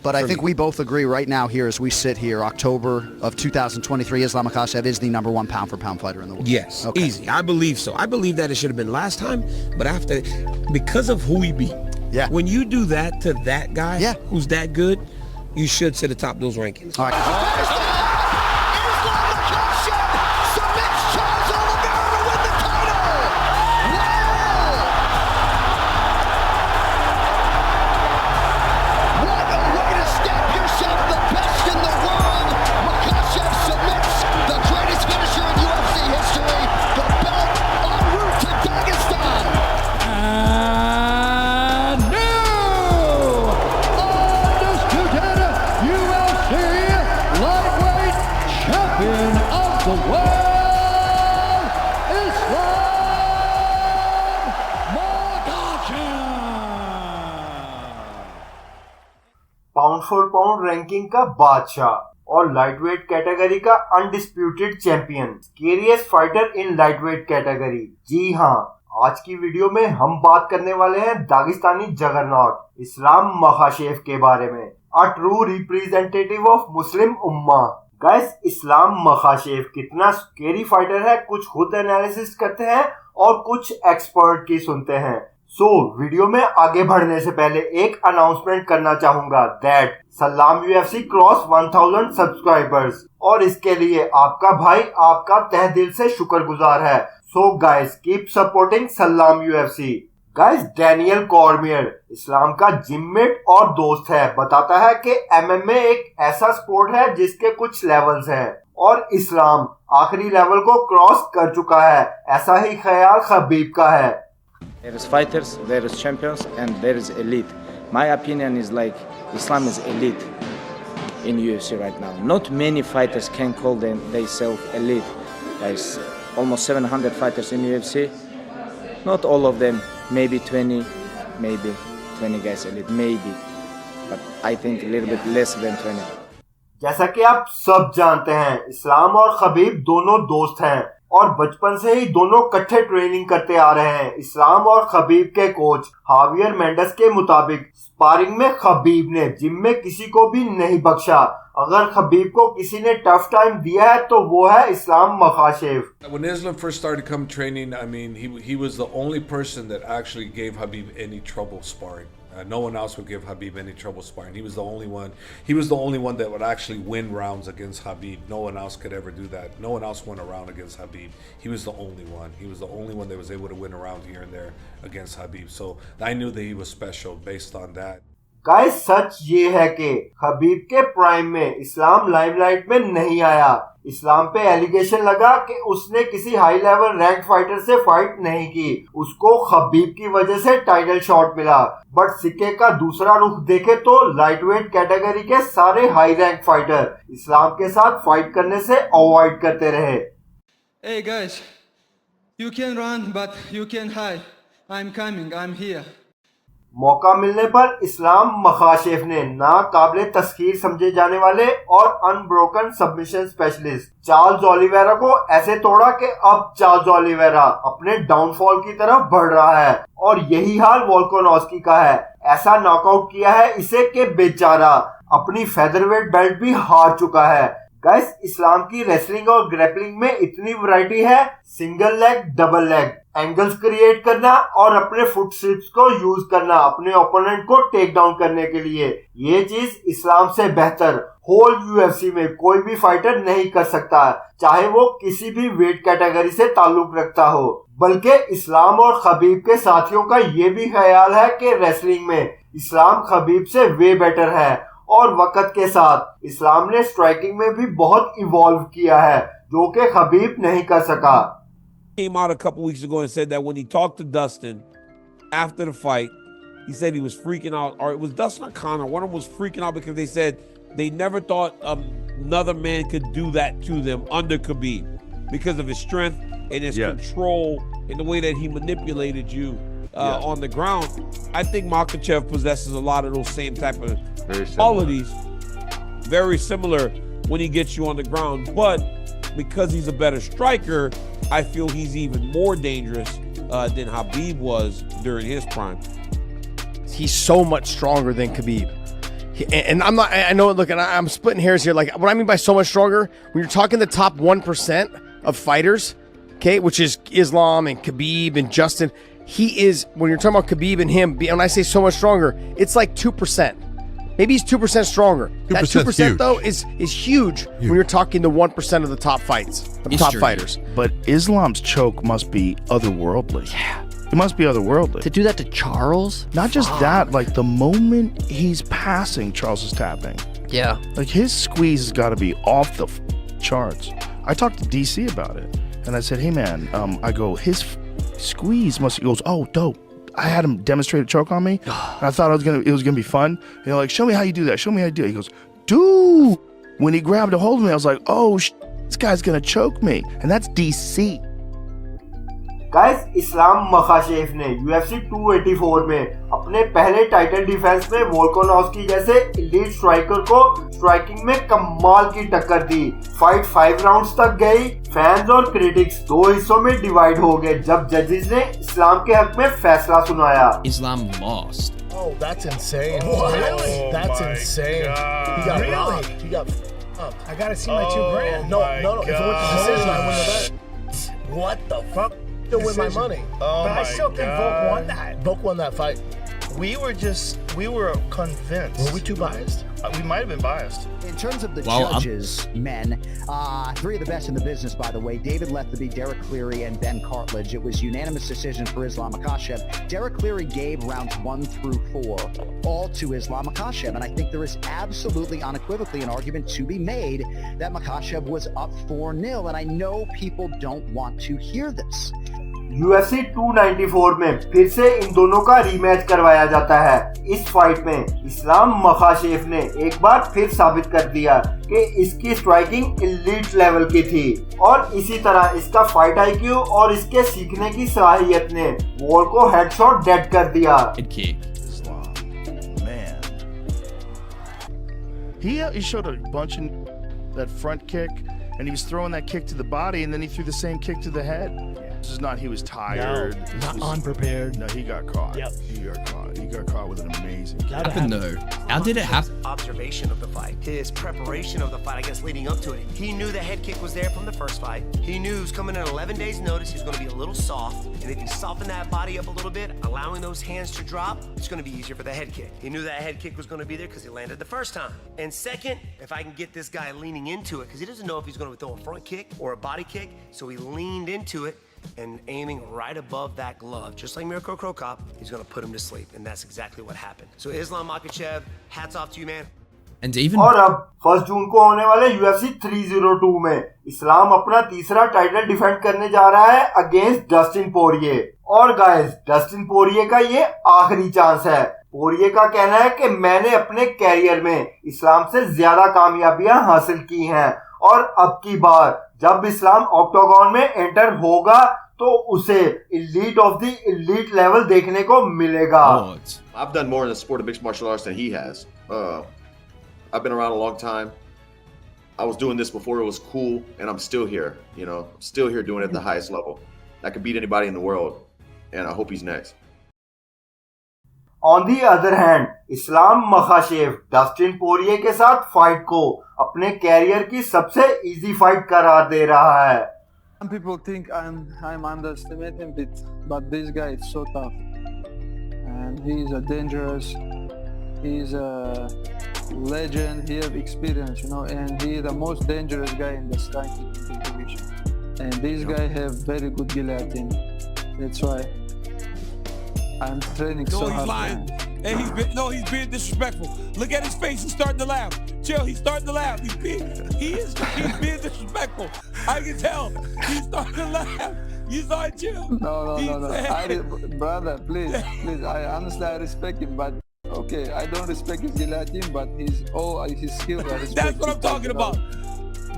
But I think we both agree right now here as we sit here, October of 2023, Islam Makhachev is the #1 pound-for-pound fighter in the world. Yes, okay. Easy. I believe so. I believe that it should have been last time, but because of who he beat. Yeah. When you do that to that guy who's that good, you should sit atop those rankings. All right. Pound for pound ranking का बादशाह और lightweight category का undisputed champion, scariest fighter in lightweight category. जी हाँ, आज की video में हम बात करने वाले हैं दागिस्तानी जगरनॉट इस्लाम मखाशेव के बारे में, a true representative of Muslim Umma. Guys, इस्लाम मखाशेव कितना स्केरी फाइटर है, कुछ खुद एनालिसिस करते हैं और कुछ एक्सपर्ट की सुनते हैं। वीडियो में आगे बढ़ने से पहले एक अनाउंसमेंट करना चाहूंगा दैट सलाम यूएफसी क्रॉस 1000 सब्सक्राइबर्स, और इसके लिए आपका भाई आपका तहे दिल से शुक्रगुजार है। गाइस, कीप सपोर्टिंग सलाम यूएफसी। गाइस, डैनियल कॉर्मियर इस्लाम का जिममेट और दोस्त है, बताता है कि एमएमए एक ऐसा स्पोर्ट है जिसके कुछ लेवल्स हैं और इस्लाम आखिरी लेवल को क्रॉस कर चुका है। ऐसा ही ख्याल खबीब का है। There is fighters, there is champions, and there is elite. My opinion is like Islam is elite in UFC right now. Not many fighters can call themselves elite. There's almost 700 fighters in UFC. Not all of them, maybe 20 guys elite, maybe. But I think a little bit less than 20. जैसा कि आप सब जानते हैं, इस्लाम और Khabib दोनों दोस्त हैं और बचपन से ही दोनों इकट्ठे ट्रेनिंग करते आ रहे हैं। इस्लाम और खबीब के कोच हावियर मेंडेस के मुताबिक स्पारिंग में खबीब ने जिम में किसी को भी नहीं बख्शा। अगर खबीब को किसी ने टफ टाइम दिया है तो वो है इस्लाम मखाशेव। When Islam first started come training, I mean, he was the only person that actually gave Khabib any trouble sparring. No one else would give Khabib any trouble sparring. He was the only one. He was the only one that would actually win rounds against Khabib. No one else could ever do that. No one else won a round against Khabib. He was the only one. He was the only one that was able to win a round here and there against Khabib. So I knew that he was special based on that. Guys, सच ये है कि Khabib के prime में इस्लाम limelight में नहीं आया। इस्लाम पे एलिगेशन लगा कि उसने किसी हाई लेवल रैंक फाइटर से फाइट नहीं की, उसको खबीब की वजह से टाइटल शॉट मिला। बट सिक्के का दूसरा रुख देखे तो लाइटवेट कैटेगरी के सारे हाई रैंक फाइटर इस्लाम के साथ फाइट करने से अवॉइड करते रहे। Hey guys, you can run but you can hide. I'm coming, I'm here. मौका मिलने पर इस्लाम मखाशेव ने नाकाबिले तस्खीर समझे जाने वाले और unbroken submission specialist Charles Oliveira को ऐसे तोड़ा कि अब चार्ल्स ओलिवेरा अपने डाउनफॉल की तरफ बढ़ रहा है और यही हाल वोल्कानोव्स्की का है। ऐसा नॉकआउट किया है इसे कि बेचारा अपनी फेदरवेट बेल्ट भी हार चुका है। गाइस, इस्लाम की रेसलिंग और ग्रैपलिंग में इतनी वैरायटी है, single leg, double leg, angles create करना और अपने फुट स्लिप्स को यूज करना अपने ओपोनेंट को टेक डाउन करने के लिए। ये चीज इस्लाम से बेहतर होल यूएफसी में कोई भी फाइटर नहीं कर सकता, चाहे वो किसी भी वेट कैटेगरी से ताल्लुक रखता हो। बल्कि इस्लाम और खबीब के साथियों का ये भी ख्याल है कि रेसलिंग में इस्लाम खबीब से वे बेटर है और वक्त के साथ इस्लाम ने स्ट्राइकिंग में भी बहुत इवॉल्व किया है, जो कि खबीब नहीं कर सका। Came out a couple weeks ago and said that when he talked to Dustin after the fight, he said he was freaking out, or it was Dustin or Conor, one of them was freaking out because they said they never thought another man could do that to them under Khabib because of his strength and his control and the way that he manipulated you on the ground. I think Makhachev possesses a lot of those same type of qualities, very similar when he gets you on the ground, but because he's a better striker, I feel he's even more dangerous than Khabib was during his prime. He's so much stronger than Khabib. and I'm not, I know, look, and I'm splitting hairs here. Like, what I mean by so much stronger, when you're talking the top 1% of fighters, okay, which is Islam and Khabib and Justin, he is, when you're talking about Khabib and him, when I say so much stronger, it's like 2%. Maybe he's 2% stronger. That 2% huge. though is huge when you're talking the 1% of the top fights, the top fighters. But Islam's choke must be otherworldly. Yeah. It must be otherworldly. To do that to Charles? Not just that, like the moment he's passing, Charles is tapping. Yeah. Like his squeeze has got to be off the charts. I talked to DC about it, and I said, "Hey man, I go, his squeeze must." He goes, "Oh, dope. I had him demonstrate a choke on me, and I thought it was gonna be fun. You know, like, show me how you do that. Show me how you do it." He goes, "Dude." When he grabbed a hold of me, I was like, "Oh, this guy's gonna choke me," and that's DC. Guys, Islam Makhachev ने UFC 284 में अपने पहले title defence में Volkanovski जैसे elite striker को striking में कमाल की टक्कर दी। फाइट 5 राउंड्स तक गई। फैंस और क्रिटिक्स दो हिस्सों में डिवाइड हो गए जब जजेस ने इस्लाम के हक में फैसला सुनाया। Islam lost. Oh, that's insane. Really? That's insane. He got robbed. He got up. I gotta see my $2,000. No. If it went to decision, I wouldn't have bet. What the fuck? Still win my money. But I still think Volk won that. Volk won that fight. We were convinced. Were we too biased? We might have been biased. In terms of the judges, men, three of the best in the business, by the way, David Letheby, Derek Cleary, and Ben Cartledge. It was unanimous decision for Islam Makhachev. Derek Cleary gave rounds 1 through 4 all to Islam Makhachev, and I think there is absolutely unequivocally an argument to be made that Makhachev was up 4-0, and I know people don't want to hear this. UFC 294 में फिर से इन दोनों का rematch करवाया जाता है। इस fight में इस्लाम मखाशेफ ने एक बार फिर साबित कर दिया कि इसकी स्ट्राइकिंग एलीट लेवल की थी और इसी तरह इसका फाइट आईक्यू और इसके सीखने की सलाहियत ने वॉल को हेडशॉट डेड कर दिया। He showed a bunch of that front kick, and he was throwing that kick to the body, and then he threw the same kick to the head. This is not he was tired. No, not unprepared. No, he got caught. Yep. He got caught with an amazing kick. What happened though? How did it happen? Observation of the fight, his preparation of the fight, I guess leading up to it. He knew the head kick was there from the first fight. He knew he was coming in 11 days notice. He's going to be a little soft. And if you soften that body up a little bit, allowing those hands to drop, it's going to be easier for the head kick. He knew that head kick was going to be there because he landed the first time. And second, if I can get this guy leaning into it, because he doesn't know if he's going to throw a front kick or a body kick, so he leaned into it and aiming right above that glove, just like Mirko Cro Cop, he's going to put him to sleep. And that's exactly what happened. So Islam Makhachev, hats off to you, man. And even और अब 1 जून को होने वाले UFC 302 में इस्लाम अपना तीसरा title defend करने जा रहा है अगेंस्ट डस्टिन पोरिये। और गाइस, डस्टिन पोरिये का ये आखिरी चांस है। पोरिये का कहना है कि मैंने अपने कैरियर में इस्लाम से ज्यादा कामयाबियां हासिल की हैं और अब की बार जब इस्लाम ऑक्टागन में एंटर होगा तो उसे elite of the elite level देखने को मिलेगा। I've done more in the sport of mixed martial arts than he has. I've been around a long time. I was doing this before it was cool, and I'm still here. You know, still here doing it at the highest level. I could beat anybody in the world, and I hope he's next. On the other hand, Islam Makhachev Dustin Poirier के साथ fight को अपने career की सबसे easy fight करार दे रहा है। Some people think I'm underestimating it, but this guy is so tough, and he's a dangerous. He's a legend. He have experience, you know, and he's the most dangerous guy in the striking division. And this guy have very good guillotine. That's why I'm training so hard. He's lying. And he's being disrespectful. Look at his face. He's starting to laugh. Chill. He's starting to laugh. He's being disrespectful. I can tell. He's starting to laugh. You saw it, chill. No. Brother, please. I honestly respect him, but okay, I don't respect his guillotine, but his skills. That's what I'm talking about.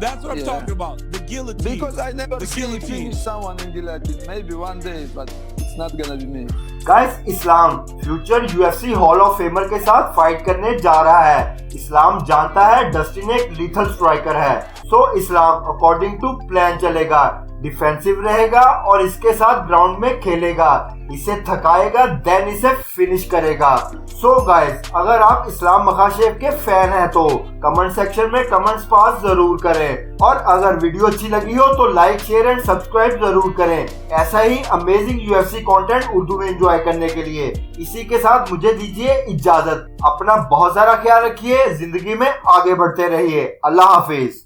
That's what I'm talking about. The guillotine. Because I never finish someone in guillotine. Maybe one day, but it's not gonna be me. Guys, Islam future UFC hall of famer के साथ fight करने जा रहा है। इस्लाम जानता है Dustin एक lethal striker है, सो इस्लाम अकॉर्डिंग टू प्लान चलेगा, डिफेंसिव रहेगा और इसके साथ ग्राउंड में खेलेगा। इसे थकाएगा देन इसे फिनिश करेगा। सो गाइस, अगर आप इस्लाम मखाशेव के फैन हैं तो कमेंट सेक्शन में कमेंट्स पास जरूर करें, और अगर वीडियो अच्छी लगी हो तो लाइक शेयर एंड सब्सक्राइब जरूर करें ऐसा ही अमेजिंग यूएफसी कंटेंट उर्दू में एंजॉय करने के लिए। इसी के साथ मुझे दीजिए इजाजत। अपना बहुत सारा ख्याल रखिए, जिंदगी में आगे बढ़ते रहिए। अल्लाह हाफिज।